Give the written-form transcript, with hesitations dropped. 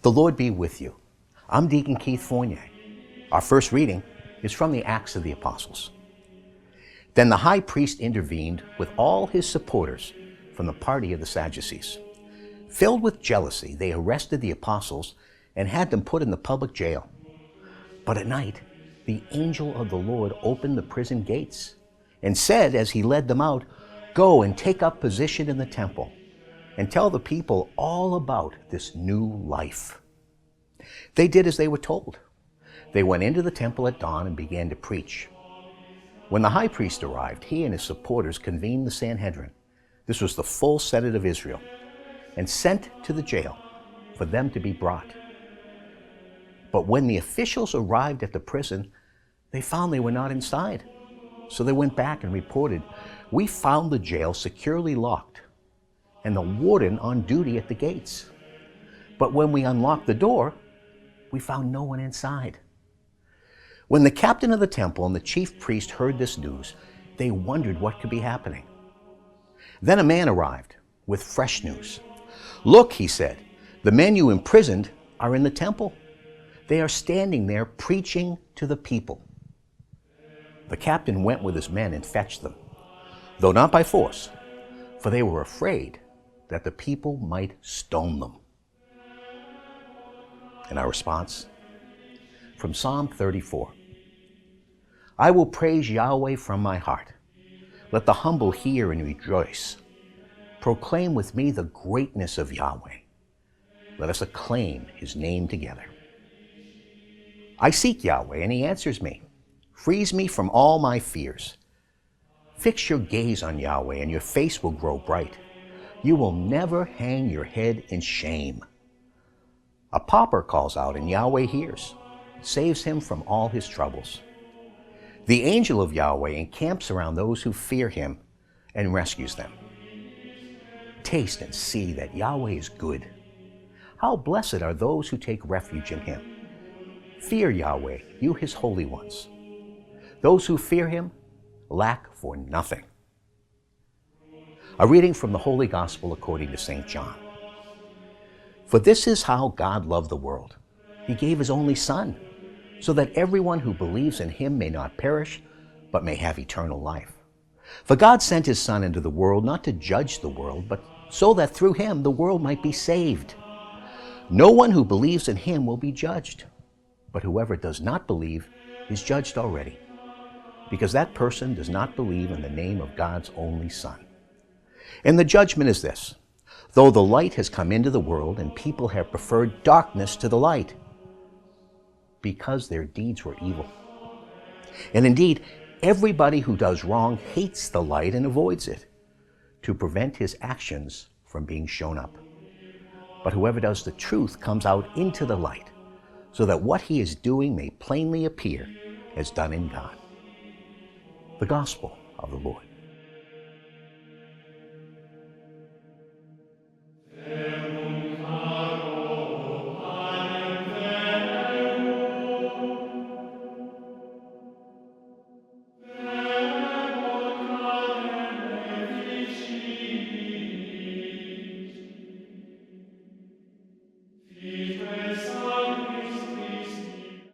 The Lord be with you. I'm Deacon Keith Fournier. Our first reading is from the Acts of the Apostles. Then the high priest intervened with all his supporters from the party of the Sadducees. Filled with jealousy, they arrested the apostles and had them put in the public jail. But at night, the angel of the Lord opened the prison gates and said as he led them out, "Go and take up position in the temple and tell the people all about this new life." They did as they were told. They went into the temple at dawn and began to preach. When the high priest arrived, he and his supporters convened the Sanhedrin. This was the full Senate of Israel, and sent to the jail for them to be brought. But when the officials arrived at the prison, they found they were not inside. So they went back and reported, "We found the jail securely locked and the warden on duty at the gates. But when we unlocked the door, we found no one inside." When the captain of the temple and the chief priest heard this news, they wondered what could be happening. Then a man arrived with fresh news. "Look," he said, "the men you imprisoned are in the temple. They are standing there preaching to the people." The captain went with his men and fetched them, though not by force, for they were afraid that the people might stone them. And our response from Psalm 34. I will praise Yahweh from my heart. Let the humble hear and rejoice. Proclaim with me the greatness of Yahweh. Let us acclaim his name together. I seek Yahweh, and he answers me. Frees me from all my fears. Fix your gaze on Yahweh, and your face will grow bright. You will never hang your head in shame. A pauper calls out, and Yahweh hears, saves him from all his troubles. The angel of Yahweh encamps around those who fear him and rescues them. Taste and see that Yahweh is good. How blessed are those who take refuge in him. Fear Yahweh, you his holy ones. Those who fear him lack for nothing. A reading from the Holy Gospel according to St. John. For this is how God loved the world. He gave his only Son, so that everyone who believes in him may not perish, but may have eternal life. For God sent his Son into the world not to judge the world, but so that through him the world might be saved. No one who believes in him will be judged, but whoever does not believe is judged already, because that person does not believe in the name of God's only Son. And the judgment is this: though the light has come into the world, and people have preferred darkness to the light, because their deeds were evil. And indeed, everybody who does wrong hates the light and avoids it, to prevent his actions from being shown up. But whoever does the truth comes out into the light, so that what he is doing may plainly appear as done in God. The Gospel of the Lord.